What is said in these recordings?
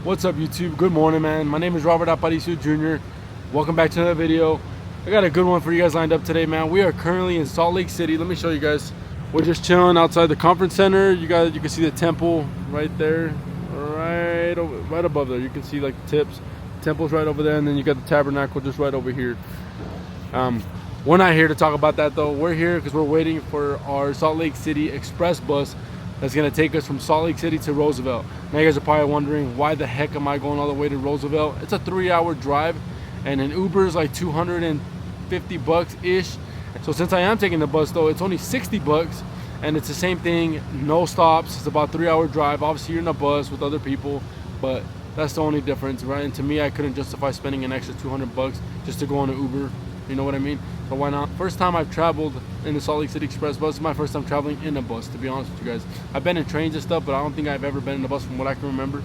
What's up, YouTube? Good morning, man. My name is Robert Aparicio Jr. Welcome back to another video. I got a good one for you guys lined up today, man. We are currently in Salt Lake City. Let me show you guys. We're just chilling outside the conference center. You can see the temple right there, right above there. You can see like the tips. The temple's right over there, and then you got the tabernacle just right over here. We're not here to talk about that though. We're here because we're waiting for our Salt Lake City express bus that's gonna take us from Salt Lake City to Roosevelt. Now you guys are probably wondering, why the heck am I going all the way to Roosevelt? It's a 3-hour drive, and an Uber is like 250 bucks ish. So since I am taking the bus though, it's only 60 bucks, and it's the same thing, no stops. It's about a 3-hour drive. Obviously you're in a bus with other people, but that's the only difference, right? And to me, I couldn't justify spending an extra 200 bucks just to go on an Uber. You know what I mean? So why not? First time I've traveled in the Salt Lake City Express bus. It's my first time traveling in a bus, to be honest with you guys. I've been in trains and stuff, but I don't think I've ever been in a bus from what I can remember.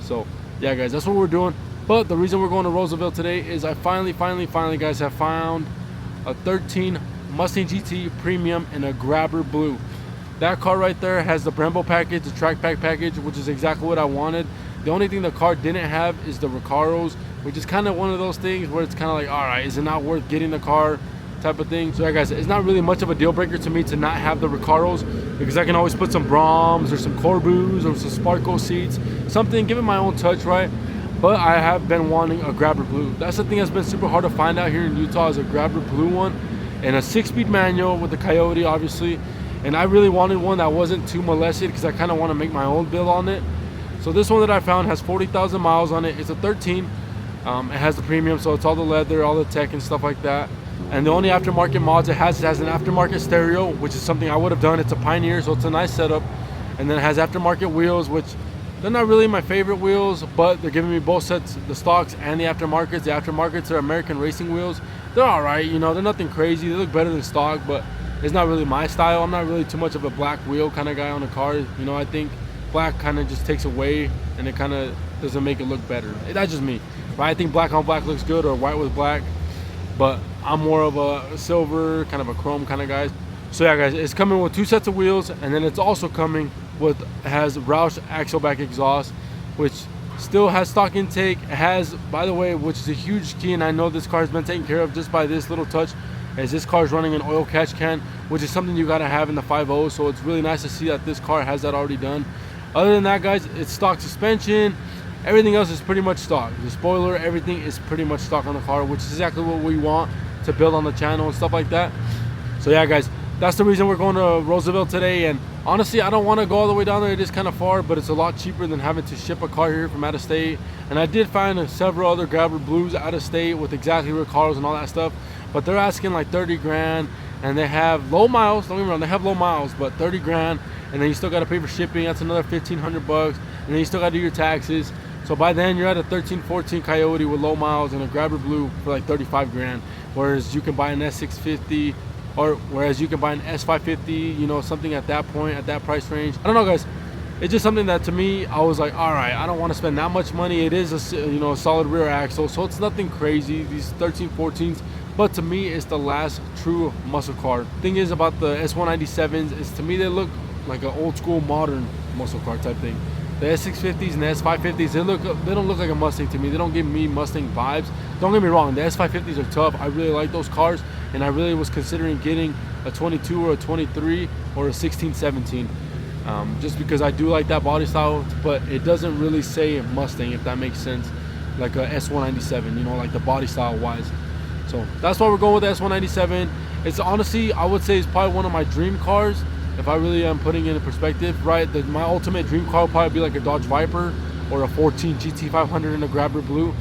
So yeah, guys, that's what we're doing. But the reason we're going to Roosevelt today is I finally guys have found a 13 Mustang GT Premium in a Grabber Blue. That car right there has the Brembo package, the track pack package, which is exactly what I wanted. The only thing the car didn't have is the Recaros, which is kind of one of those things where it's kind of like, all right, is it not worth getting the car type of thing? So yeah, guys, it's not really much of a deal breaker to me to not have the Recaros, because I can always put some Broms or some Corbus or some Sparko seats, something, give it my own touch, right? But I have been wanting a Grabber Blue. That's the thing that's been super hard to find out here in Utah, is a Grabber Blue one, and a 6-speed manual with the Coyote, obviously. And I really wanted one that wasn't too molested, because I kind of want to make my own build on it. So this one that I found has 40,000 miles on it. It's a 13. It has the premium, so it's all the leather, all the tech and stuff like that. And the only aftermarket mods it has an aftermarket stereo, which is something I would have done. It's a Pioneer, so it's a nice setup. And then it has aftermarket wheels, which they're not really my favorite wheels, but they're giving me both sets, the stocks and the aftermarkets. The aftermarkets are American racing wheels. They're all right, you know, they're nothing crazy. They look better than stock, but it's not really my style. I'm not really too much of a black wheel kind of guy on a car. You know, I think black kind of just takes away, and it kind of doesn't make it look better. That's just me, right? I think black on black looks good, or white with black, but I'm more of a silver, kind of a chrome kind of guy. So yeah, guys, it's coming with 2 sets of wheels, and then it's also coming with, has Roush axle back exhaust, which still has stock intake. It has, by the way, which is a huge key, and I know this car has been taken care of just by this little touch, as this car is running an oil catch can, which is something you got to have in the 5.0. So it's really nice to see that this car has that already done. Other than that, guys, it's stock suspension. Everything else is pretty much stock. The spoiler, everything is pretty much stock on the car, which is exactly what we want to build on the channel and stuff like that. So yeah, guys, that's the reason we're going to Roosevelt today. And honestly, I don't want to go all the way down there. It is kind of far, but it's a lot cheaper than having to ship a car here from out of state. And I did find several other Grabber Blues out of state with exactly Recaros and all that stuff, but they're asking like 30 grand, and they have low miles. Don't get me wrong, they have low miles, but 30 grand, and then you still got to pay for shipping. That's another 1,500 bucks, and then you still got to do your taxes. So by then you're at a 13, 14 Coyote with low miles and a Grabber Blue for like 35 grand. Whereas you can buy an S650, or whereas you can buy an S550, you know, something at that point, at that price range. I don't know, guys. It's just something that to me, I was like, all right, I don't want to spend that much money. It is a, you know, a solid rear axle, so it's nothing crazy, these 13, 14s. But to me, it's the last true muscle car. Thing is about the S197s is, to me, they look like an old school modern muscle car type thing. The S650s and the S550s, they don't look like a Mustang to me. They don't give me Mustang vibes. Don't get me wrong, the S550s are tough. I really like those cars, and I really was considering getting a 22 or a 23 or a 16, 17. Just because I do like that body style, but it doesn't really say Mustang, if that makes sense. Like a S197, you know, like the body style wise. So that's why we're going with the S197. It's honestly, I would say it's probably one of my dream cars, if I really am putting it in perspective, right? My ultimate dream car would probably be like a Dodge Viper or a 14 GT500 in a Grabber Blue.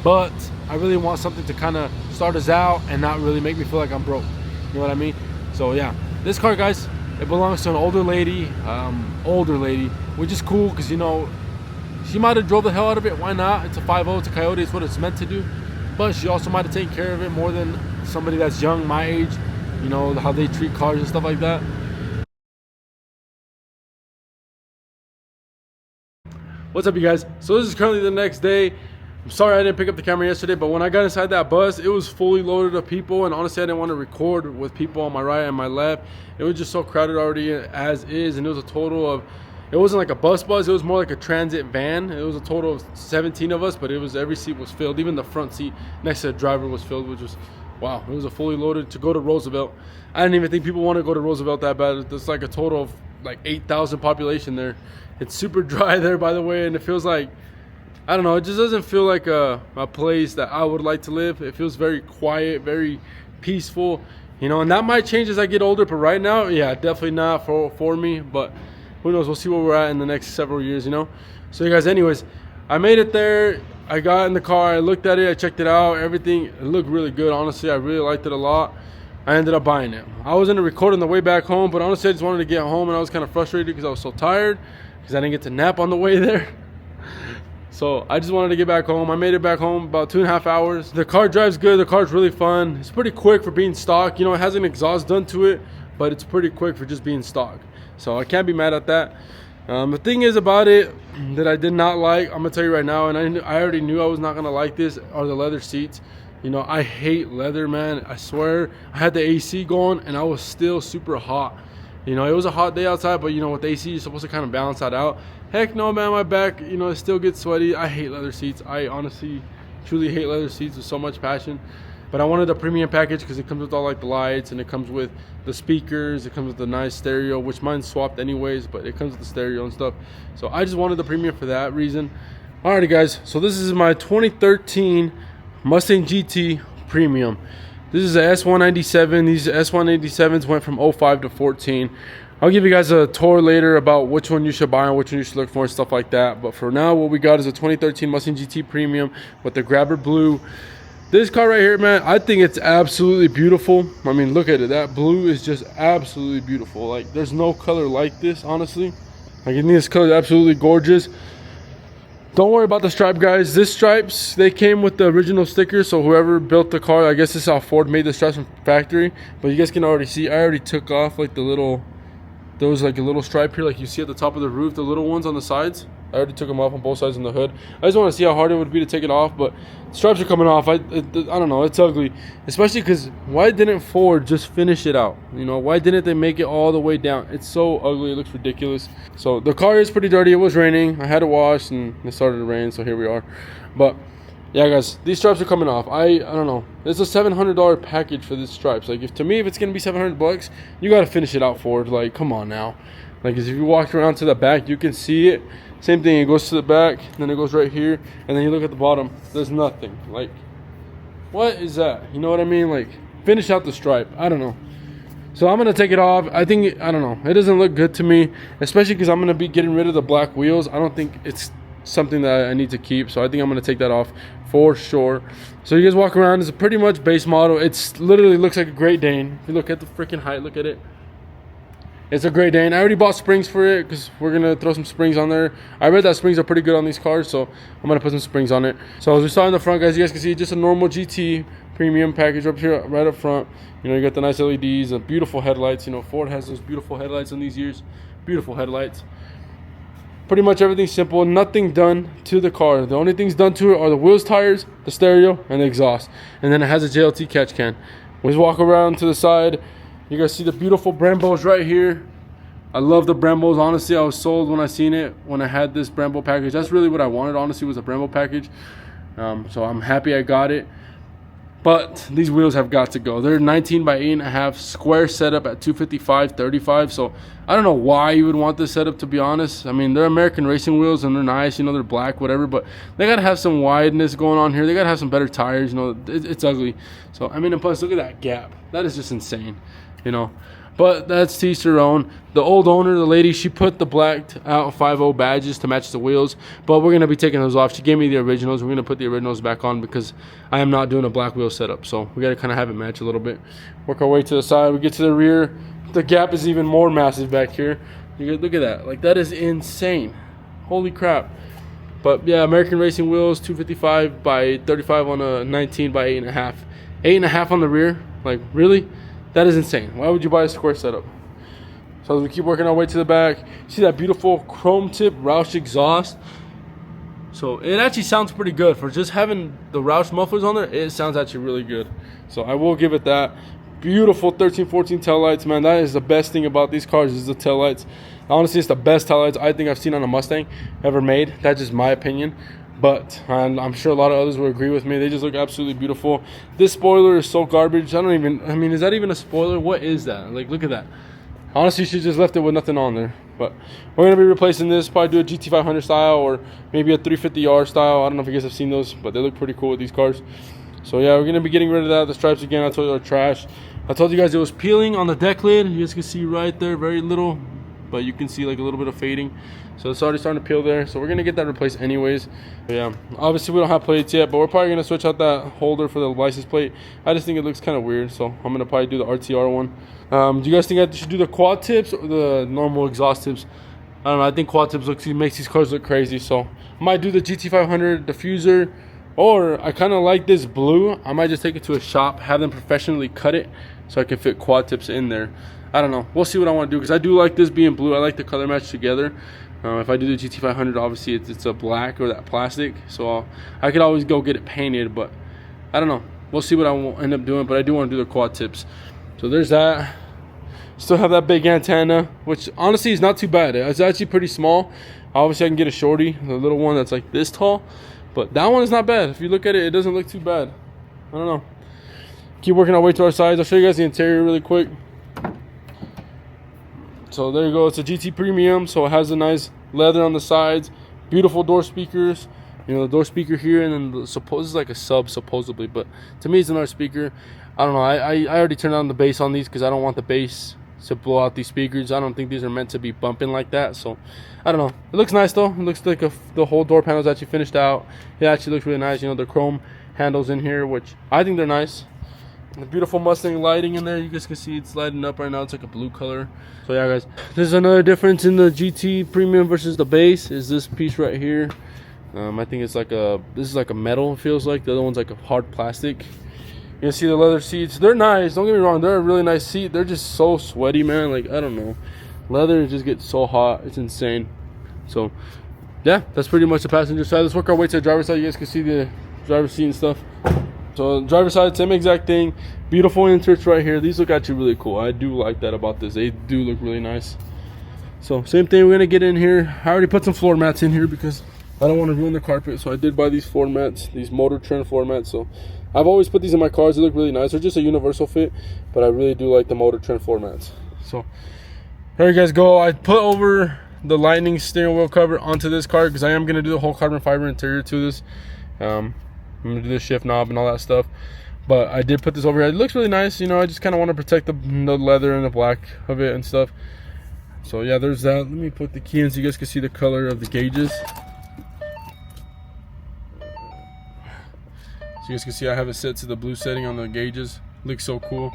But I really want something to kind of start us out and not really make me feel like I'm broke. You know what I mean? So yeah, this car, guys, it belongs to an older lady, which is cool because, you know, she might have drove the hell out of it. Why not? It's a 5.0, it's a Coyote, it's what it's meant to do. But she also might have taken care of it more than somebody that's young, my age, you know, how they treat cars and stuff like that. What's up, you guys? So this is currently the next day. I'm sorry I didn't pick up the camera yesterday, but when I got inside that bus, it was fully loaded of people, and honestly I didn't want to record with people on my right and my left. It was just so crowded already as is, and it was a total of it wasn't like a bus, it was more like a transit van. It was a total of 17 of us, but it was, every seat was filled. Even the front seat next to the driver was filled, which was, wow, it was a fully loaded to go to Roosevelt. I didn't even think people want to go to Roosevelt that bad. There's like a total of like 8,000 population there. It's super dry there, by the way, and it feels like, I don't know, it just doesn't feel like a place that I would like to live. It feels very quiet, very peaceful, you know, and that might change as I get older, but right now, yeah, definitely not for me, but who knows, we'll see where we're at in the next several years, you know. So you guys, anyways, I made it there. I got in the car, I looked at it, I checked it out, everything, it looked really good, honestly. I really liked it a lot. I ended up buying it. I was going to record on the way back home, but honestly, I just wanted to get home, and I was kind of frustrated because I was so tired, because I didn't get to nap on the way there. So I just wanted to get back home. I made it back home about 2.5 hours. The car drives good. The car's really fun. It's pretty quick for being stock. You know, it has an exhaust done to it, but it's pretty quick for just being stock. So I can't be mad at that. The thing is about it that I did not like, I'm gonna tell you right now, and I already knew I was not gonna like this, are the leather seats. You know, I hate leather, man. I swear. I had the AC going, and I was still super hot. You know, it was a hot day outside, but you know, with the AC, you're supposed to kind of balance that out. Heck no, man, my back, you know, it still gets sweaty. I hate leather seats. I honestly, truly hate leather seats with so much passion. But I wanted a premium package because it comes with all like the lights, and it comes with the speakers. It comes with the nice stereo, which mine's swapped anyways, but it comes with the stereo and stuff. So I just wanted the premium for that reason. Alrighty, guys. So this is my 2013 Mustang GT Premium. This is a S197. These S197s went from 05 to 14. I'll give you guys a tour later about which one you should buy and which one you should look for and stuff like that. But for now, what we got is a 2013 Mustang GT Premium with the grabber blue. This car right here, man, I think it's absolutely beautiful. I mean, look at it. That blue is just absolutely beautiful. Like, there's no color like this, honestly. Like, I think this color is absolutely gorgeous. Don't worry about the stripe, guys. This stripes, they came with the original sticker, so whoever built the car, I guess this is how Ford made the stripes from factory. But you guys can already see, I already took off like the little, there was like a little stripe here, like you see at the top of the roof, the little ones on the sides. I already took them off on both sides on the hood. I just want to see how hard it would be to take it off, but stripes are coming off. I don't know, it's ugly. Especially because why didn't Ford just finish it out? You know, why didn't they make it all the way down? It's so ugly, it looks ridiculous. So the car is pretty dirty. It was raining. I had to wash, and it started to rain, so here we are. But yeah, guys, these stripes are coming off. I don't know. It's a $700 package for these stripes. Like, if it's gonna be $700, you gotta finish it out, Ford. Like, come on now. Like, if you walk around to the back, you can see it. Same thing, it goes to the back, then it goes right here, and then you look at the bottom, there's nothing. Like, what is that? You know what I mean? Like, finish out the stripe. I don't know. So I'm gonna take it off. I don't know. It doesn't look good to me, especially because I'm gonna be getting rid of the black wheels. I don't think it's something that I need to keep, so I think I'm gonna take that off for sure. So you guys walk around, it's a pretty much base model. It's literally looks like a Great Dane. If you look at the freaking height, look at it. It's a Great Dane. I already bought springs for it because we're gonna throw some springs on there. I read that springs are pretty good on these cars, so I'm gonna put some springs on it. So as we saw in the front, guys, you guys can see just a normal GT Premium package up here, right up front. You know, you got the nice LEDs and beautiful headlights. You know, Ford has those beautiful headlights in these years. Beautiful headlights. Pretty much everything's simple. Nothing done to the car. The only things done to it are the wheels, tires, the stereo, and the exhaust. And then it has a JLT catch can. We just walk around to the side. You guys see the beautiful Brembos right here. I love the Brembos. Honestly, I was sold when I seen it, when I had this Brembo package. That's really what I wanted, honestly, was a Brembo package. So I'm happy I got it. But these wheels have got to go. They're 19 by 8.5 square setup at 255/35. So I don't know why you would want this setup, to be honest. I mean, they're American racing wheels and they're nice, you know, they're black, whatever. But they got to have some wideness going on here. They got to have some better tires, you know. It's ugly. So, I mean, and plus, look at that gap. That is just insane, you know. But that's to each their own. The old owner, the lady, she put the blacked out 50 badges to match the wheels. But we're going to be taking those off. She gave me the originals. We're going to put the originals back on because I am not doing a black wheel setup. So we got to kind of have it match a little bit. Work our way to the side. We get to the rear. The gap is even more massive back here. You look at that. Like, that is insane. Holy crap. But yeah, American racing wheels, 255/35 on a 19 by 8.5. 8.5 on the rear. Like, really? That is insane. Why would you buy a square setup? So as we keep working our way to the back, see that beautiful chrome tip Roush exhaust. So it actually sounds pretty good for just having the Roush mufflers on there. It sounds actually really good. So I will give it that. beautiful 1314 taillights, man. That is the best thing about these cars is the taillights. Honestly, it's the best taillights I think I've seen on a Mustang ever made. That's just my opinion, but I'm sure a lot of others will agree with me. They just look absolutely beautiful. This spoiler is so garbage. I mean, is that even a spoiler? What is that? Like, look at that. Honestly, you should just left it with nothing on there. But we're going to be replacing this, probably do a GT500 style or maybe a 350R style. I don't know if you guys have seen those, but they look pretty cool with these cars. So yeah, we're going to be getting rid of that. The stripes again, I told you, are trash. I told you guys it was peeling on the deck lid. You guys can see right there, very little, but you can see like a little bit of fading. So it's already starting to peel there. So we're going to get that replaced anyways. But yeah, obviously we don't have plates yet, but we're probably going to switch out that holder for the license plate. I just think it looks kind of weird, so I'm going to probably do the RTR one. Do you guys think I should do the quad tips or the normal exhaust tips? I don't know. I think quad tips makes these cars look crazy, so I might do the GT500 diffuser, or I kind of like this blue. I might just take it to a shop, have them professionally cut it so I can fit quad tips in there. I don't know. We'll see what I want to do, because I do like this being blue. I like the color match together. If I do the GT500, obviously it's a black or that plastic, so I could always go get it painted, but I don't know. We'll see what I will end up doing, but I do want to do the quad tips. So there's that. Still have that big antenna, which honestly is not too bad. It's actually pretty small. Obviously I can get a shorty, the little one that's like this tall, but that one is not bad. If you look at it, it doesn't look too bad. I don't know. Keep working our way to our sides. I'll show you guys the interior really quick. So there you go. It's a GT Premium, so it has a nice leather on the sides, beautiful door speakers. You know, the door speaker here, and then this is like a sub supposedly, but to me it's another speaker. I don't know. I already turned on the bass on these because I don't want the bass to blow out these speakers. I don't think these are meant to be bumping like that, so I don't know. It looks nice though. It looks like the whole door panel is actually finished out. It actually looks really nice. You know, the chrome handles in here, which I think they're nice. The beautiful Mustang lighting in there, you guys can see it's lighting up right now. It's like a blue color. So yeah guys, there's another difference in the GT Premium versus the base is this piece right here. I think it's like this is like a metal, it feels like. The other one's like a hard plastic. You can see the leather seats. They're nice, don't get me wrong, they're a really nice seat. They're just so sweaty, man. Like, I don't know, leather just gets so hot, it's insane. So yeah, that's pretty much the passenger side. Let's work our way to the driver's side. You guys can see the driver's seat and stuff. So driver's side, same exact thing. Beautiful inserts right here. These look actually really cool. I do like that about this. They do look really nice. So same thing, we're gonna get in here. I already put some floor mats in here because I don't want to ruin the carpet, so I did buy these floor mats, these motor trend floor mats. So I've always put these in my cars. They look really nice. They're just a universal fit, but I really do like the motor trend floor mats. So there you guys go. I put over the Lightning steering wheel cover onto this car because I am going to do the whole carbon fiber interior to this. I'm going to do the shift knob and all that stuff, but I did put this over here. It looks really nice. You know, I just kind of want to protect the leather and the black of it and stuff. So yeah, there's that. Let me put the key in so you guys can see the color of the gauges. So you guys can see I have it set to the blue setting on the gauges. Looks so cool.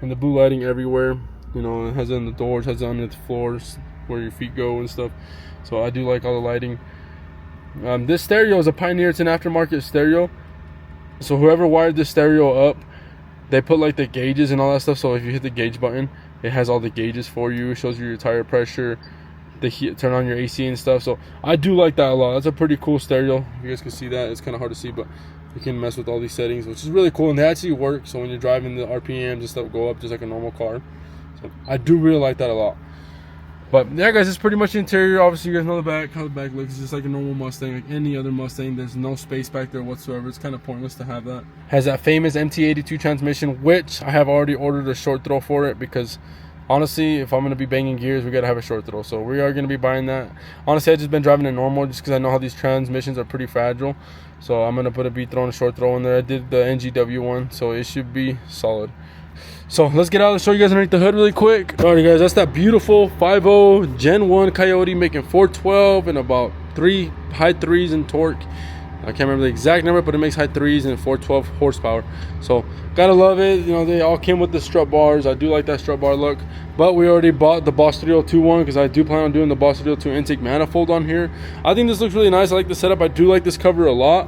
And the blue lighting everywhere. You know, it has it on the doors, has it on the floors where your feet go and stuff. So I do like all the lighting. This stereo is a Pioneer. It's an aftermarket stereo. So whoever wired this stereo up, they put like the gauges and all that stuff. So if you hit the gauge button, it has all the gauges for you. It shows you your tire pressure, the heat, turn on your AC and stuff. So I do like that a lot. That's a pretty cool stereo. You guys can see that. It's kind of hard to see, but you can mess with all these settings, which is really cool, and they actually work. So when you're driving, the RPMs and stuff go up just like a normal car. So I do really like that a lot. But yeah guys, it's pretty much the interior. Obviously you guys know the back, how the back looks. It's just like a normal Mustang, like any other Mustang. There's no space back there whatsoever. It's kind of pointless to have that. Has that famous MT82 transmission, which I have already ordered a short throw for it, because honestly, if I'm going to be banging gears, we got to have a short throw. So we are going to be buying that. Honestly, I've just been driving it normal just because I know how these transmissions are pretty fragile. So I'm going to put a B-throw and a short throw in there. I did the NGW one, so it should be solid. So let's get out and show you guys underneath the hood really quick. Alright guys, that's that beautiful 5.0 Gen 1 Coyote making 412 and about high threes in torque. I can't remember the exact number, but it makes high threes and 412 horsepower. So gotta love it. You know, they all came with the strut bars. I do like that strut bar look. But we already bought the Boss 302 one because I do plan on doing the Boss 302 intake manifold on here. I think this looks really nice. I like the setup. I do like this cover a lot,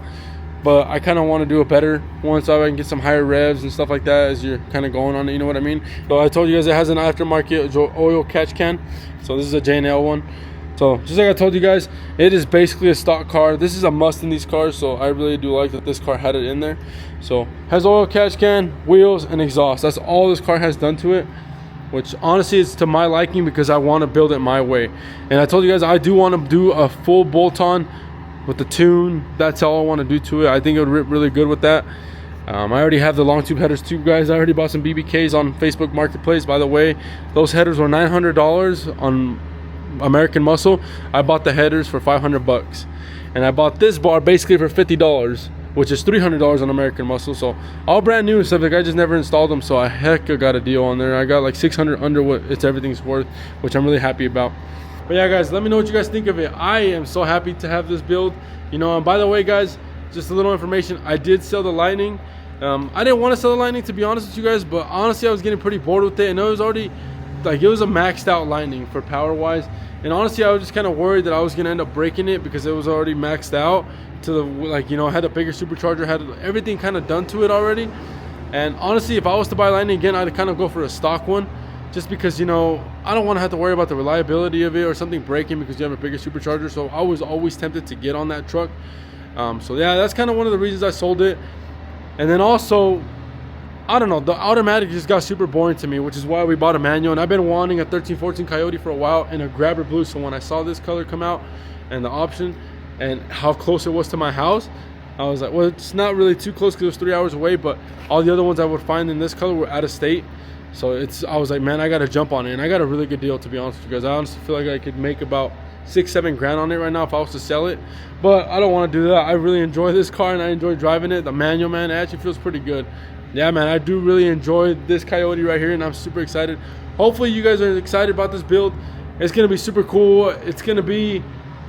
but I kind of want to do a better one so I can get some higher revs and stuff like that as you're kind of going on it, you know what I mean? So I told you guys it has an aftermarket oil catch can. So this is a J&L one. So just like I told you guys, it is basically a stock car. This is a must in these cars, so I really do like that this car had it in there. So has oil catch can, wheels, and exhaust. That's all this car has done to it, which honestly is to my liking because I want to build it my way. And I told you guys I do want to do a full bolt-on with the tune. That's all I want to do to it. I think it would rip really good with that. I already have the long tube headers too, guys. I already bought some BBKs on Facebook Marketplace. By the way, those headers were $900 on American Muscle. I bought the headers for 500 bucks, and I bought this bar basically for $50, which is $300 on American Muscle. So all brand new stuff. Like I just never installed them, so I got a deal on there. I got like 600 under what everything's worth, which I'm really happy about. But yeah, guys, let me know what you guys think of it. I am so happy to have this build. You know, and by the way, guys, just a little information. I did sell the Lightning. I didn't want to sell the Lightning, to be honest with you guys, but honestly, I was getting pretty bored with it, and it was already like, it was a maxed out Lightning for power wise. And honestly, I was just kind of worried that I was gonna end up breaking it because it was already maxed out to the, like, you know, I had a bigger supercharger, had everything kind of done to it already. And honestly, if I was to buy Lightning again, I'd kind of go for a stock one, just because, you know, I don't want to have to worry about the reliability of it or something breaking because you have a bigger supercharger. So I was always tempted to get on that truck. So yeah, that's kind of one of the reasons I sold it. And then also, I don't know, the automatic just got super boring to me, which is why we bought a manual. And I've been wanting a 1314 Coyote for a while and a grabber blue. So when I saw this color come out and the option and how close it was to my house, I was like, well, it's not really too close because it was 3 hours away, but all the other ones I would find in this color were out of state. So I was like, man, I got to jump on it. And I got a really good deal, to be honest with you guys. I honestly feel like I could make about $6-7 grand on it right now if I was to sell it, but I don't want to do that. I really enjoy this car and I enjoy driving it. The manual, man, it actually feels pretty good. Yeah, man, I do really enjoy this Coyote right here, and I'm super excited. Hopefully you guys are excited about this build. It's gonna be super cool. It's gonna be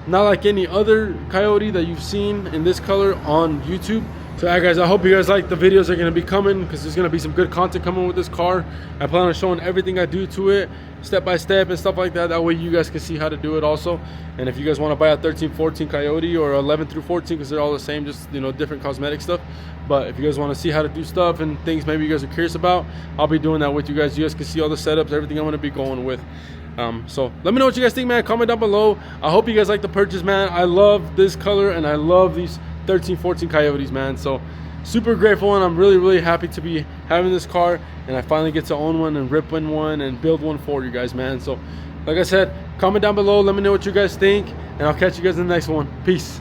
not like any other Coyote that you've seen in this color on YouTube. So yeah, guys, I hope you guys like the videos that are gonna be coming, because there's gonna be some good content coming with this car. I plan on showing everything I do to it, step by step and stuff like that. That way you guys can see how to do it also. And if you guys want to buy a 1314 Coyote or 11 through 14, because they're all the same, just, you know, different cosmetic stuff. But if you guys want to see how to do stuff and things maybe you guys are curious about, I'll be doing that with you guys. You guys can see all the setups, everything I'm going to be going with. So let me know what you guys think, man. Comment down below. I hope you guys like the purchase, man. I love this color and I love these 1314 Coyotes, man. So super grateful, and I'm really happy to be having this car, and I finally get to own one and rip in one and build one for you guys, man. So like I said, comment down below, let me know what you guys think, and I'll catch you guys in the next one. Peace.